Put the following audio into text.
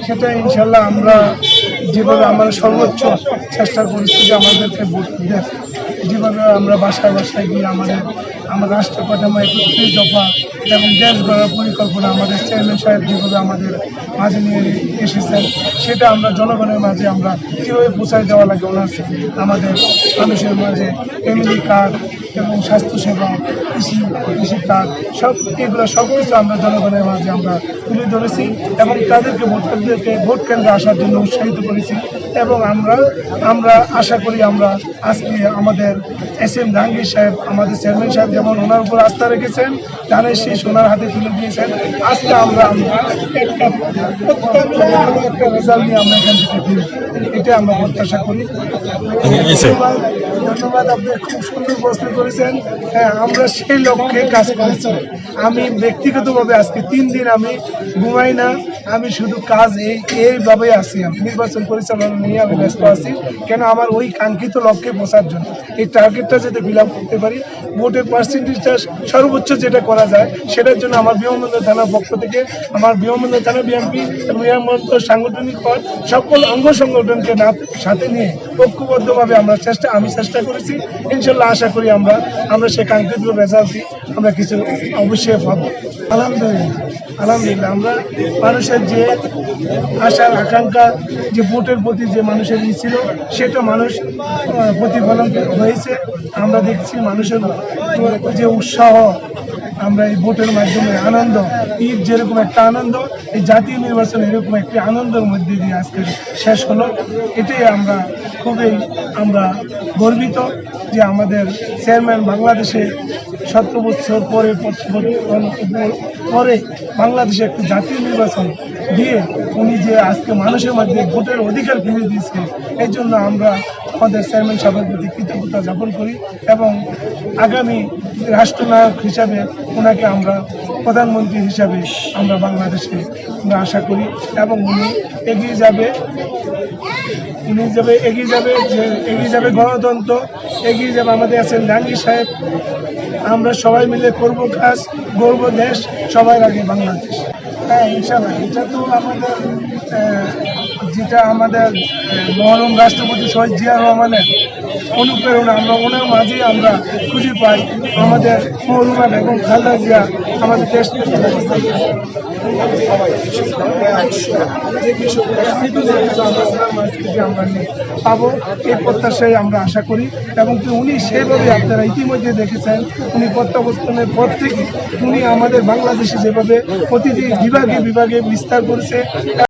সেটা ইনশাল্লাহ আমরা যেভাবে আমরা সর্বোচ্চ চেষ্টা করছি যে আমাদেরকে ভোট দেয়, যেভাবে আমরা বাসায় বাসায় গিয়ে আমাদের রাষ্ট্র কাঠামো ৩১ দফা এবং দেশ গড়ার পরিকল্পনা আমাদের চেয়ারম্যান সাহেব যেভাবে আমাদের মাঝে নিয়ে এসেছেন, সেটা আমরা জনগণের মাঝে আমরা কীভাবে পৌঁছায় দেওয়া লাগে ওনার আমাদের মানুষের মাঝে ফ্যামিলি কার্ড এবং স্বাস্থ্যসেবা, কৃষি কার্ড এগুলো সব কিছু আমরা জনগণের মাঝে আমরা তুলে ধরেছি এবং তাদেরকে ভোট কেন্দ্রে আসার জন্য উৎসাহিত করেছি। এবং আমরা আশা করি আমরা আজকে আমাদের SM জাহাঙ্গীর সাহেব আমাদের চেয়ারম্যান সাহেব যেমন ওনার উপর আস্থা রেখেছেন, ধানের শীষ ওনার হাতে তুলে দিয়েছেন, আজকে আমরা একটা রেজাল্ট নিয়ে আমরা এখান থেকে ফিরি, এটা আমরা প্রত্যাশা করি। ধন্যবাদ, আপনি খুব সুন্দর প্রশ্ন করেছেন। হ্যাঁ, আমরা সেই লক্ষ্যে কাজ করেছি। আমি ব্যক্তিগতভাবে আজকে 3 দিন আমি ঘুমাই না, আমি শুধু কাজ এইভাবে আছি। আমি নির্বাচন পরিচালনা নিয়ে আমি ব্যস্ত আছি, কেন আমার ওই কাঙ্ক্ষিত লক্ষ্যে পৌঁছার জন্য, এই টার্গেটটা যাতে ফিল আপ করতে পারি, ভোটের পার্সেন্টেজটা সর্বোচ্চ যেটা করা যায় সেটার জন্য আমার বিমানবন্দর থানার পক্ষ থেকে আমার বিমানবন্দর থানা বিএনপি এবং বিমানবন্দর সাংগঠনিক পদ সকল অঙ্গ সংগঠনকে সাথে নিয়ে ঐক্যবদ্ধভাবে আমি চেষ্টা করেছি। ইনশাল্লাহ আশা করি আমরা সে কাঙ্ক্ষিত রেজাল্ট আমরা কিছু অবশ্যই পাবো। আলহামদুলিল্লাহ আমরা মানুষের যে আশার আকাঙ্ক্ষা, যে ভোটের প্রতি যে মানুষের ই ছিল, সেটা মানুষ প্রতিফলন হয়েছে। আমরা দেখছি মানুষের যে উৎসাহ, আমরা এই ভোটের মাধ্যমে আনন্দ, ঈদ যেরকম একটা আনন্দ, এই জাতীয় নির্বাচন এরকম একটি আনন্দের মধ্যে দিয়ে আজকে শেষ হলো। এটাই আমরা খুবই গর্বিত যে আমাদের চেয়ারম্যান বাংলাদেশে 17 বছর পরে বাংলাদেশে একটি জাতীয় নির্বাচন দিয়ে উনি যে আজকে মানুষের মধ্যে ভোটের অধিকার ফিরিয়ে দিয়েছে, এই জন্য আমরা আমাদের চেয়ারম্যান সাহেবের প্রতি কৃতজ্ঞতা জ্ঞাপন করি এবং আগামী রাষ্ট্রনায়ক হিসাবে ওনাকে আমরা প্রধানমন্ত্রী হিসাবে আমরা বাংলাদেশে আমরা আশা করি এবং উনি এগিয়ে যাবে গণতন্ত্র, এগিয়ে যাবে আমাদের আছেন জাহাঙ্গীর সাহেব। আমরা সবাই মিলে করব কাজ, গর্ব দেশ সবার আগে বাংলাদেশ। হ্যাঁ ইনশাআল্লাহ, এটা তো আমাদের মরহুম রাষ্ট্রপতি শহীদ জিয়া রহমানের অনুপ্রেরণা, আমরা ওনার মাঝেই আমরা খুঁজে পাই আমাদের মরহুমা বেগম খালেদা জিয়া আমাদের দেশ আমরা পাবো, এই প্রত্যাশায় আমরা আশা করি। এবং উনি সেভাবে আপনারা ইতিমধ্যে দেখেছেন, উনি প্রত্যাবর্তনের পর থেকে উনি আমাদের বাংলাদেশে যেভাবে প্রতিটি বিভাগে বিস্তার করেছে।